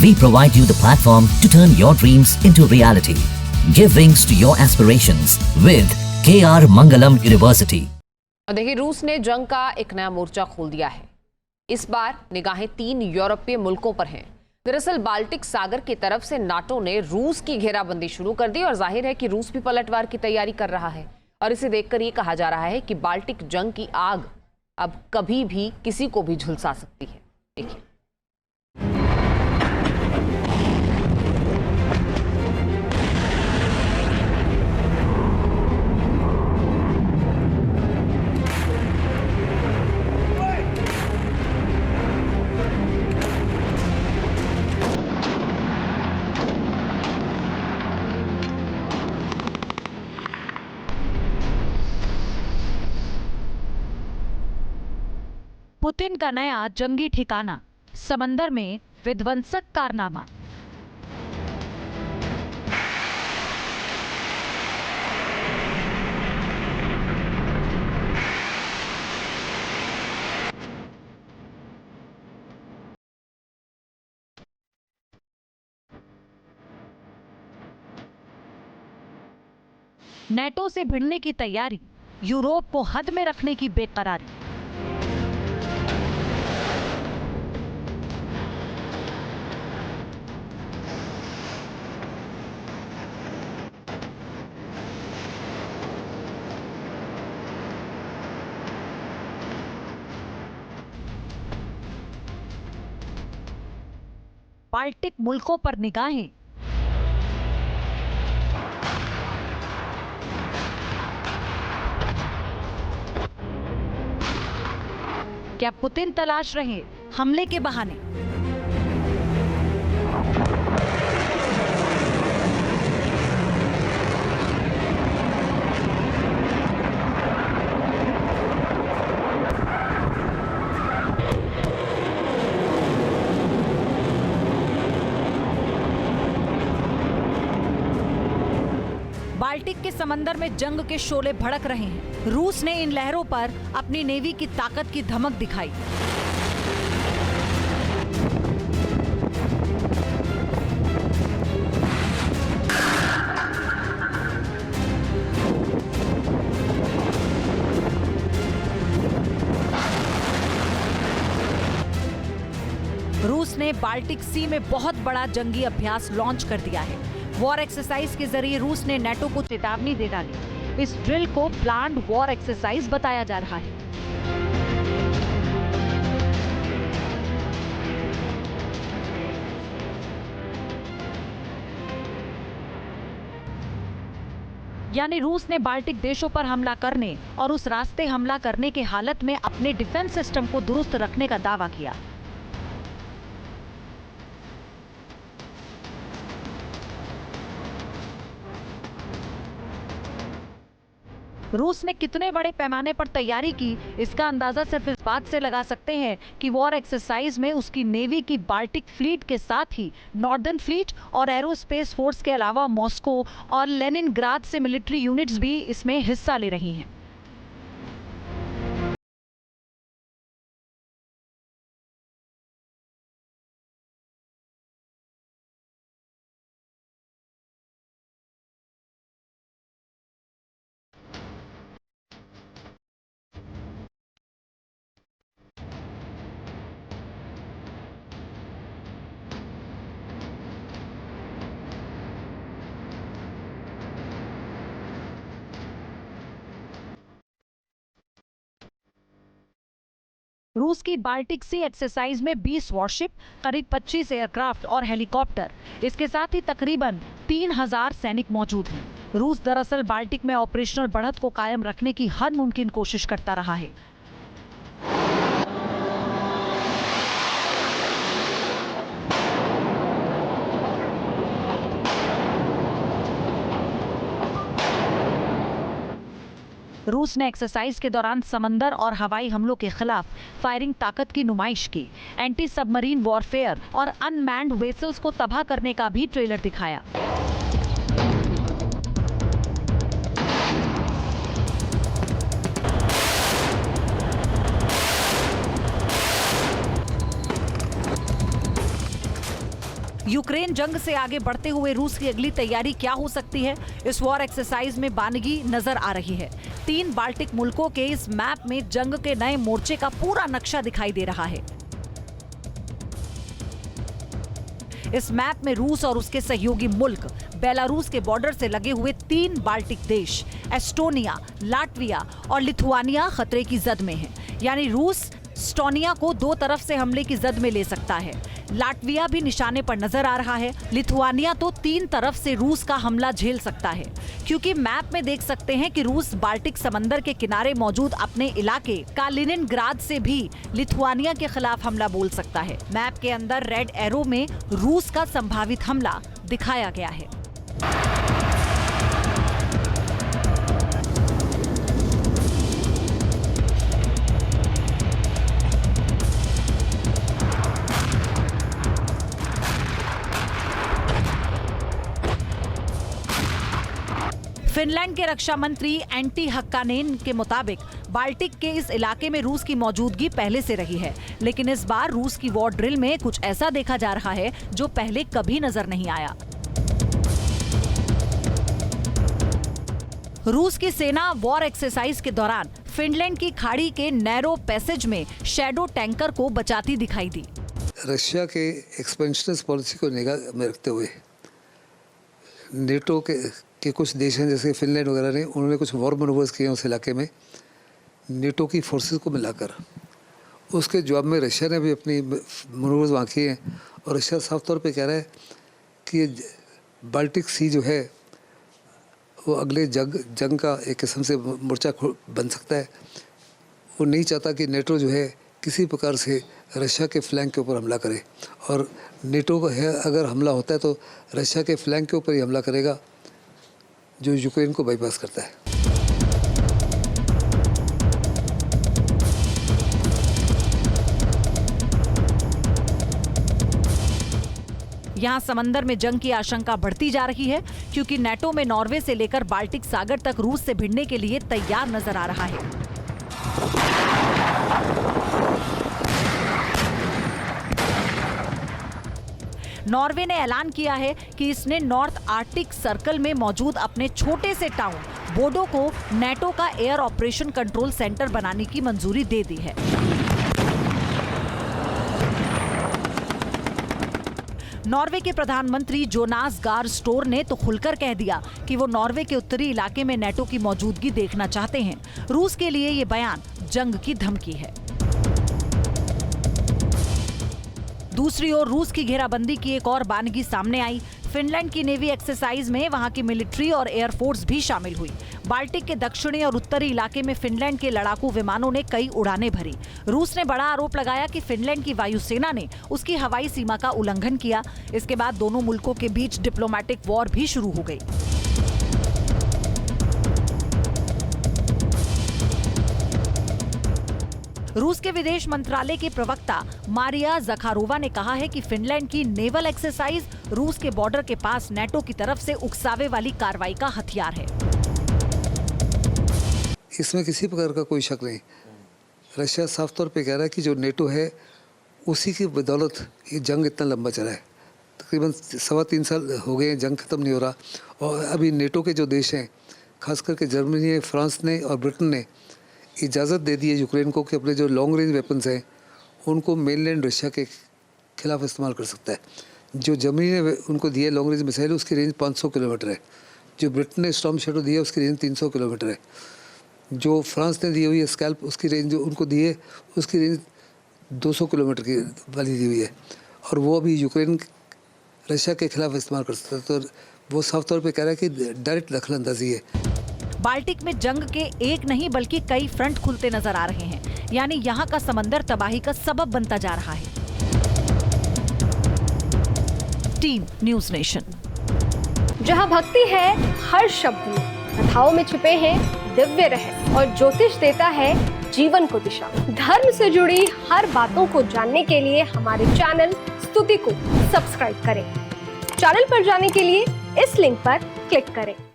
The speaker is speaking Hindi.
We provide you the platform to turn your dreams into reality. Give wings to your aspirations with KR Mangalam University. देखिए, रूस ने जंग का एक नया मोर्चा खोल दिया है। इस बार निगाहें 3 यूरोपीय मुल्कों पर हैं। दरअसल बाल्टिक सागर की तरफ से नाटो ने रूस की घेराबंदी शुरू कर दी और जाहिर है कि रूस भी पलटवार की तैयारी कर रहा है। और इसे देखकर ये कहा जा रहा है कि बाल्टिक जंग की आग अब कभी भी किसी को भी झुलसा सकती है। देखिए, पुतिन का नया जंगी ठिकाना, समंदर में विध्वंसक कारनामा। नेटो से भिड़ने की तैयारी, यूरोप को हद में रखने की बेकरारी। बाल्टिक मुल्कों पर निगाहें। क्या पुतिन तलाश रहे हमले के बहाने? बाल्टिक के समंदर में जंग के शोले भड़क रहे हैं। रूस ने इन लहरों पर अपनी नेवी की ताकत की धमक दिखाई। रूस ने बाल्टिक सी में बहुत बड़ा जंगी अभ्यास लॉन्च कर दिया है। वॉर एक्सरसाइज के जरिए रूस ने नेटो को चेतावनी दे डाली। इस ड्रिल को प्लान्ड वॉर एक्सरसाइज बताया जा रहा है। यानी रूस ने बाल्टिक देशों पर हमला करने और उस रास्ते हमला करने के हालत में अपने डिफेंस सिस्टम को दुरुस्त रखने का दावा किया। रूस ने कितने बड़े पैमाने पर तैयारी की, इसका अंदाजा सिर्फ इस बात से लगा सकते हैं कि वॉर एक्सरसाइज में उसकी नेवी की बाल्टिक फ्लीट के साथ ही नॉर्दर्न फ्लीट और एरोस्पेस फोर्स के अलावा मॉस्को और लेनिनग्राद से मिलिट्री यूनिट्स भी इसमें हिस्सा ले रही हैं। रूस की बाल्टिक सी एक्सरसाइज में 20 वॉरशिप, करीब 25 एयरक्राफ्ट और हेलीकॉप्टर, इसके साथ ही तकरीबन 3000 सैनिक मौजूद हैं। रूस दरअसल बाल्टिक में ऑपरेशनल बढ़त को कायम रखने की हर मुमकिन कोशिश करता रहा है। रूस ने एक्सरसाइज के दौरान समंदर और हवाई हमलों के खिलाफ फायरिंग ताकत की नुमाइश की, एंटी सबमरीन वॉरफेयर और अनमैन्ड वेसल्स को तबाह करने का भी ट्रेलर दिखाया। यूक्रेन जंग से आगे बढ़ते हुए रूस की अगली तैयारी क्या हो सकती है, इस वॉर एक्सरसाइज में बानगी नजर आ रही है। 3 बाल्टिक मुल्कों के इस मैप में जंग के नए मोर्चे का पूरा नक्शा दिखाई दे रहा है। इस मैप में रूस और उसके सहयोगी मुल्क बेलारूस के बॉर्डर से लगे हुए 3 बाल्टिक देश एस्टोनिया, लाटविया और लिथुआनिया खतरे की जद में हैं। यानी रूस एस्टोनिया को 2 तरफ से हमले की जद में ले सकता है। लाटविया भी निशाने पर नजर आ रहा है। लिथुआनिया तो 3 तरफ से रूस का हमला झेल सकता है, क्योंकि मैप में देख सकते हैं कि रूस बाल्टिक समंदर के किनारे मौजूद अपने इलाके कालिनिनग्राद से भी लिथुआनिया के खिलाफ हमला बोल सकता है। मैप के अंदर रेड एरो में रूस का संभावित हमला दिखाया गया है। फिनलैंड के रक्षा मंत्री एंटी हक्कानेन के मुताबिक बाल्टिक के इस इलाके में रूस की मौजूदगी पहले से रही है, लेकिन इस बार रूस की वॉर ड्रिल में कुछ ऐसा देखा जा रहा है जो पहले कभी नजर नहीं आया। रूस की सेना वॉर एक्सरसाइज के दौरान फिनलैंड की खाड़ी के नैरो पैसेज में शैडो टैंकर को बचाती दिखाई दी। रशिया के एक्सपेंशनिस्ट पॉलिसी को निगाह में रखते हुए नेटो के कुछ देश हैं जैसे फिनलैंड वगैरह ने, उन्होंने कुछ वॉर मनोवर्स किए उस इलाके में नेटो की फोर्सेस को मिलाकर। उसके जवाब में रशिया ने भी अपनी मनोवर्स वहाँ किए हैं और रशिया साफ तौर पे कह रहा है कि ये बाल्टिक सी जो है वो अगले जंग का एक किस्म से मोर्चा बन सकता है। वो नहीं चाहता कि नेटो जो है किसी प्रकार से रशिया के फ्लैंक के ऊपर हमला करे, और नेटो को है अगर हमला होता है तो रशिया के फ्लैंक के ऊपर ही हमला करेगा जो यूक्रेन को बाईपास करता है। यहाँ समंदर में जंग की आशंका बढ़ती जा रही है, क्योंकि नाटो में नॉर्वे से लेकर बाल्टिक सागर तक रूस से भिड़ने के लिए तैयार नजर आ रहा है। नॉर्वे ने ऐलान किया है कि इसने नॉर्थ आर्कटिक सर्कल में मौजूद अपने छोटे से टाउन बोडो को नाटो का एयर ऑपरेशन कंट्रोल सेंटर बनाने की मंजूरी दे दी है। नॉर्वे के प्रधानमंत्री जोनास गार स्टोर ने तो खुलकर कह दिया कि वो नॉर्वे के उत्तरी इलाके में नाटो की मौजूदगी देखना चाहते हैं। रूस के लिए ये बयान जंग की धमकी है। दूसरी ओर रूस की घेराबंदी की एक और बानगी सामने आई। फिनलैंड की नेवी एक्सरसाइज में वहां की मिलिट्री और एयरफोर्स भी शामिल हुई। बाल्टिक के दक्षिणी और उत्तरी इलाके में फिनलैंड के लड़ाकू विमानों ने कई उड़ानें भरी। रूस ने बड़ा आरोप लगाया कि फिनलैंड की वायुसेना ने उसकी हवाई सीमा का उल्लंघन किया। इसके बाद दोनों मुल्कों के बीच डिप्लोमेटिक वॉर भी शुरू हो गई। रूस के विदेश मंत्रालय के प्रवक्ता मारिया ज़खारोवा ने कहा है कि फिनलैंड की नेवल एक्सरसाइज रूस के बॉर्डर के पास नाटो की तरफ से उकसावे वाली कार्रवाई का हथियार है। इसमें किसी प्रकार का कोई शक नहीं। रशिया साफ तौर पे कह रहा है कि जो नेटो है उसी की बदौलत ये जंग इतना लंबा चला है। तकरीबन 3.25 साल हो गए हैं, जंग खत्म नहीं हो रहा। और अभी नेटो के जो देश हैं, खास करके जर्मनी, फ्रांस ने और ब्रिटेन ने इजाज़त दे दी है यूक्रेन को कि अपने जो लॉन्ग रेंज वेपन्स हैं उनको मेनलैंड रशिया के खिलाफ इस्तेमाल कर सकता है। जो जर्मनी ने उनको दिया लॉन्ग रेंज मिसाइल, उसकी रेंज 500 किलोमीटर है। जो ब्रिटेन ने स्टॉर्म शैडो दिया उसकी रेंज 300 किलोमीटर है। जो फ्रांस ने दी हुई है स्कैल्प, उसकी रेंज जो उनको दी है उसकी रेंज 200 किलोमीटर की वाली दी हुई है, और वो अभी यूक्रेन रशिया के खिलाफ इस्तेमाल कर सकता है। तो वो साफ तौर पर कह रहा है कि डायरेक्ट दखलंदाजी है। बाल्टिक में जंग के एक नहीं बल्कि कई फ्रंट खुलते नजर आ रहे हैं, यानी यहाँ का समंदर तबाही का सबब बनता जा रहा है। Team news nation. जहाँ भक्ति है हर शब्द में, कथाओं में छुपे हैं दिव्य रहस्य और ज्योतिष देता है जीवन को दिशा। धर्म से जुड़ी हर बातों को जानने के लिए हमारे चैनल स्तुति को सब्सक्राइब करें। चैनल पर जाने के लिए इस लिंक पर क्लिक करें।